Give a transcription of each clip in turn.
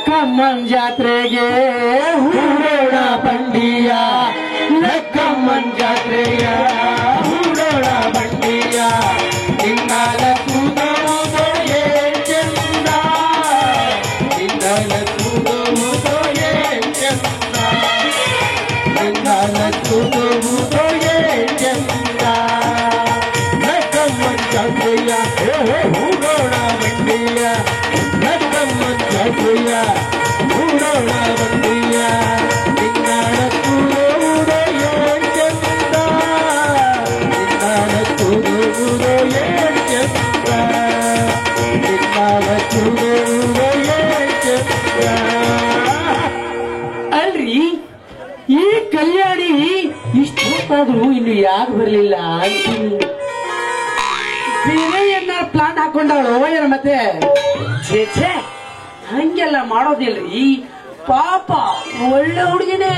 Common ಜಾತ್ರೆಗೆ ಹೂಡೋಣ ಬಂಡಿಯ, common ಜಾತ್ರೆಯ ಹೂಡೋಣ ಬಂಡಿಯ, ನಿನ್ನಾಲ ಕೂಡುವುದೋ ಏನ್ ಚಂದ, ನಿನ್ನಾಲ ಕೂಡುವುದೋ ಏನ್ ಚಂದ, ನಿನ್ನಾಲ ಕೂಡುವುದೋ ಏನ್ ಚಂದ, ಕಮ್ಮನ್ ಜಾತ್ರೆಯ ಹೂಡೋಣ ಬಂಡಿಯ, ಕಮ್ಮನ್ ಜಾತ್ರೆಯ ಹೂಡೋಣ ಬಂಡಿಯ, ನಿನ್ನಾಲ ಕೂಡುವುದೋ ಏನ್ ಚಂದ, ನಿನ್ನಾಲ ಕೂಡುವುದೋ ಏನ್ ಚಂದ, ನಿನ್ನಾಲ ಕೂಡುವುದೋ ಏನ್ ಚಂದ. ಅಲ್ರಿ, ಈ ಕಲ್ಯಾಣಿ ಇಷ್ಟೊತ್ತಾದ್ರೂ ಇನ್ನು ಯಾಕೆ ಬರ್ಲಿಲ್ಲ ಅಂತೀನಿ. ಬೇರೆ ಏನಾರ ಪ್ಲಾನ್ ಹಾಕೊಂಡವಳು ಏನ ಮತ್ತೆ? ಛೇ, ಹಂಗೆಲ್ಲ ಮಾಡೋದಿಲ್ರಿ. ಪಾಪ ಒಳ್ಳೆ ಹುಡುಗಿನೇ.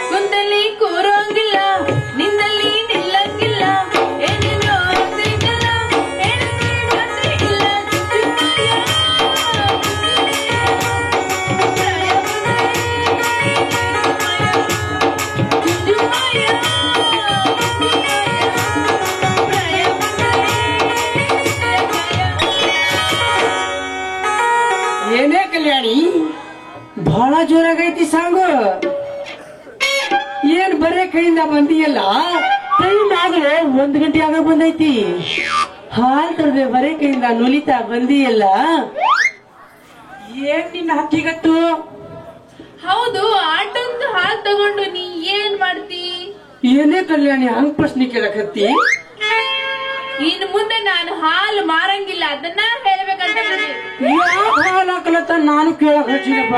ಕುಂತಲ್ಲಿ ಕೂರೋಂಗಿಲ್ಲ, ನಿಂದಲ್ಲಿ ನಿಲ್ಲಂಗಿಲ್ಲ, ಏನೇನೋ ಸಿಗಲ್ಲ, ಏನೇನೋ ಸಿಗಲ್ಲ, ಏನೇ ಕಲ್ಯಾಣಿ, ಬಹಳ ಜೋರಾಗೈತಿ ಸಾಂಗು. ಏನ್ ಬರೇ ಕೈಯಿಂದ ಬಂದಿಯಲ್ಲ? ಟೈಮ್ ಆಗಲೇ 1 ಗಂಟೆ ಆಗ ಬಂದೈತಿ. ಹಾಲ್ ತರದೆ ಬರೇ ಕೈಯಿಂದ ನುಲಿತಾ ಬಂದಿಯಲ್ಲ, ಏನ್ ನಿನ್ನ ಹಕ್ಕಿಗತ್ತು? ಹೌದು, ಆಟೋಂದು ಹಾಲ್ ತಗೊಂಡು ನೀ ಏನ್ ಮಾಡ್ತಿ? ಏನೇ ಕಲ್ಯಾಣಿ ಹಂಗ್ ಪ್ರಶ್ನೆ ಕೇಳಕತ್ತಿ? ಇನ್ ಮುಂದೆ ನಾನು ಹಾಲು ಮಾರಂಗಿಲ್ಲ, ಅದನ್ನ ಹೇಳ್ಬೇಕಂತ ಬಂದೆ. ಯಾವ ಹಾಲ್ ಹಾಕಲತ್ತ ನಾನು ಕೇಳಕ್ ಹಚ್ಚಿನಪ್ಪ.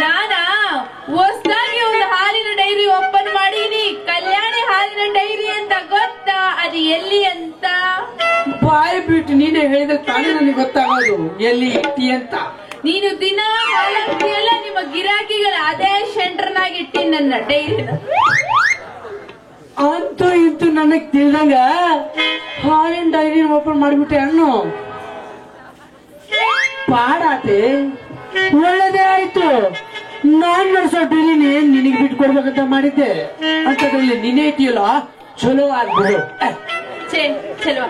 ನಾನಾ ಹೊಸದಾಗಿ ಒಂದು ಹಾಲಿನ ಡೈರಿ ಓಪನ್ ಮಾಡೀನಿ, ಕಲ್ಯಾಣಿ ಹಾಲಿನ ಡೈರಿ ಅಂತ. ಗೊತ್ತಾ ಅದು ಎಲ್ಲಿ ಅಂತ? ಬಾಯಿ ಬಿಟ್ಟು ನೀನೇ ಹೇಳಿದ್ರೆ ತಾನೇ ನನಗೆ ಗೊತ್ತಾಗೋದು ಎಲ್ಲಿ ಇಟ್ಟಿ ಅಂತ. ನೀನು ದಿನ ಹಾಲಾಗ್ತಿಯಲ್ಲ, ನಿಮ್ಮ ಗಿರಾಕಿಗಳ ಅದೇ ಸೆಂಟರ್ನಾಗ ಇಟ್ಟಿ ನನ್ನ ಡೈರಿನ. ಅಂತೂ ಇಂತೂ ನನಗ್ ತಿಳಿದಂಗ ಹಾಲಿನ ಡೈರಿ ಓಪನ್ ಮಾಡಿಬಿಟ್ಟೆ ಅನ್ನು. ಪಾಡಾತೆ, ಒಳ್ಳೇದೇ ಆಯ್ತು. ನಾನ್ ನಡೆಸೋ ಡೈರಿನೇ ನಿನಗೆ ಬಿಟ್ಟು ಕೊಡ್ಬೇಕಂತ ಮಾಡಿದ್ದೆ. ಅಂತದ್ರಲ್ಲಿ ನೀನೇ ಇಟ್ಟಿಯಲ್ಲ, ಚಲೋ ಆಗ್ಬಿಡು. ಚಲೋ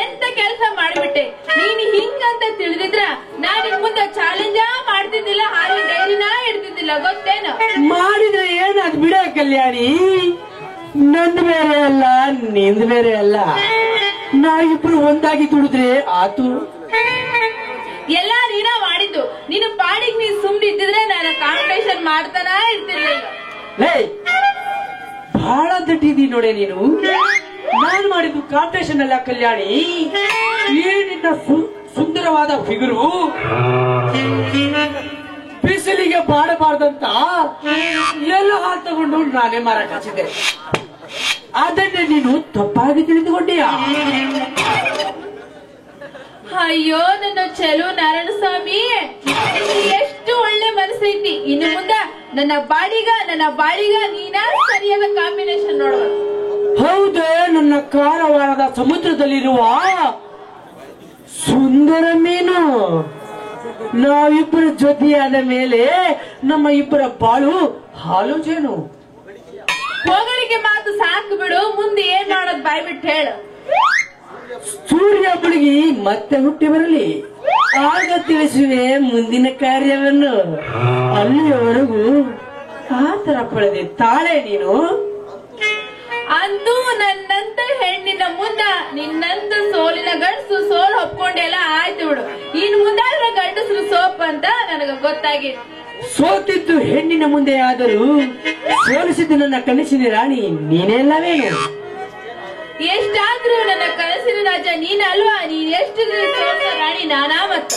ಎಂತ ಕೆಲಸ ಮಾಡ್ಬಿಟ್ಟೆ ನೀನು. ಹಿಂಗಂತ ತಿಳಿದಿದ್ರ ನಾನು ಇನ್ ಮುಂದೆ ಚಾಲೆಂಜ ಮಾಡ್ತಿದ್ದಿಲ್ಲ, ಹಾಲಿನ ಡೈರಿನ ಇಡ್ತಿದ್ದಿಲ್ಲ. ಗೊತ್ತೇನು? ಮಾಡಿದ್ರೆ ಏನ್ ಅದ್ ಬಿಡ ಕಲ್ಯಾಣಿ. ನಂದು ಬೇರೆ ಅಲ್ಲ, ನಿಂದು ಬೇರೆ ಅಲ್ಲ. ನಾವಿಬ್ರು ಒಂದಾಗಿ ದುಡಿದ್ರೆ ಆತು. ಎಲ್ಲಾ ನೀನ ಮಾಡಿದ್ದು. ನೀನು ಪಾಡಿಗೆ ನೀನ್ ಸುಮ್ನಿದ್ದಿದ್ರೆ ನಾನು ಕಾಂಪಿಟೇಷನ್ ಮಾಡ್ತಾನ ಇರ್ತಿರ್ಲಿಲ್ಲ. ಬಹಳ ದಡ್ಡಿದಿ ನೋಡೆ ನೀನು. ನಾನು ಮಾಡಿದ್ದು ಕಾಂಪಿಟೇಷನ್ ಅಲ್ಲ ಕಲ್ಯಾಣಿ. ಏನಿನ್ನ ಸುಂದರವಾದ ಫಿಗರು ಬಿಸಿಲಿಗೆ ಬಾಡಬಾರ್ದಂತ ಎಲ್ಲ ಹಾಲು ತಗೊಂಡು ನಾನೇ ಮಾರಕ್ ಹಚ್ಚಿದ್ದೆ. ಅದನ್ನೇ ನೀನು ತಪ್ಪಾಗಿ ತಿಳಿದುಕೊಂಡೀಯ. ಅಯ್ಯೋ ನನ್ನ ಚಲೋ ನಾರಾಯಣ ಸ್ವಾಮಿ, ಎಷ್ಟು ಒಳ್ಳೆ ಮನಸ್ಸೈತಿ. ಇನ್ನು ಮುಂದ ನನ್ನ ಬಾಡಿಗ ನೀನ ಸರಿಯಾದ ಕಾಂಬಿನೇಷನ್ ನೋಡುವ. ಹೌದೇ, ನನ್ನ ಕಾರವಾರದ ಸಮುದ್ರದಲ್ಲಿರುವ ಸುಂದರ ಮೀನು. ನಾವಿಬ್ಬರ ಜೊತೆಯಾದ ಮೇಲೆ ನಮ್ಮ ಇಬ್ಬರ ಬಾಳು ಹಾಲು ಜೇನು. ಹೋಗಳಿಗೆ ಮಾತು ಸಾಕು ಬಿಡು, ಮುಂದೆ ಏನ್ ಮಾಡೋದ್ ಬಾಯ್ ಬಿಟ್ಟು ಹೇಳು. ಸೂರ್ಯ ಮುಳುಗಿ ಮತ್ತೆ ಹುಟ್ಟಿ ಬರಲಿ, ಆಗ ತಿಳಿಸುವೆ ಮುಂದಿನ ಕಾರ್ಯವನ್ನು. ಅಲ್ಲಿಯವರೆಗೂ ಆತರ ಪಡೆದೆ ತಾಳೆ ನೀನು. ಅಂತೂ ನನ್ನಂತ ಹೆಣ್ಣಿನ ಮುಂದ ನಿನ್ನಂತ ಸೋಲಿನ ಗಂಡಸು ಸೋಲ್ ಒಪ್ಕೊಂಡೆಲ್ಲ ಆಯ್ತು ಬಿಡು. ಇನ್ ಮುಂದಾದ್ರೆ ಗಂಡಸರು ಸೋಪ್ ಅಂತ ನನಗ ಗೊತ್ತಾಗಿದೆ. ಸೋತಿದ್ದು ಹೆಣ್ಣಿನ ಮುಂದೆ ಆದರೂ ಸೋಲಿಸಿದ್ದು ನನ್ನ ಕನಸಿನ ರಾಣಿ ನೀನೆಲ್ಲವೇನು? ಎಷ್ಟಾದ್ರೂ ನನ್ನ ಕನಸಿನ ರಾಜ ನೀನಲ್ವಾ? ನೀನ್ ಎಷ್ಟು ಸೋಲ್ಸ ರಾಣಿ ನಾನಾ ಮತ್ತ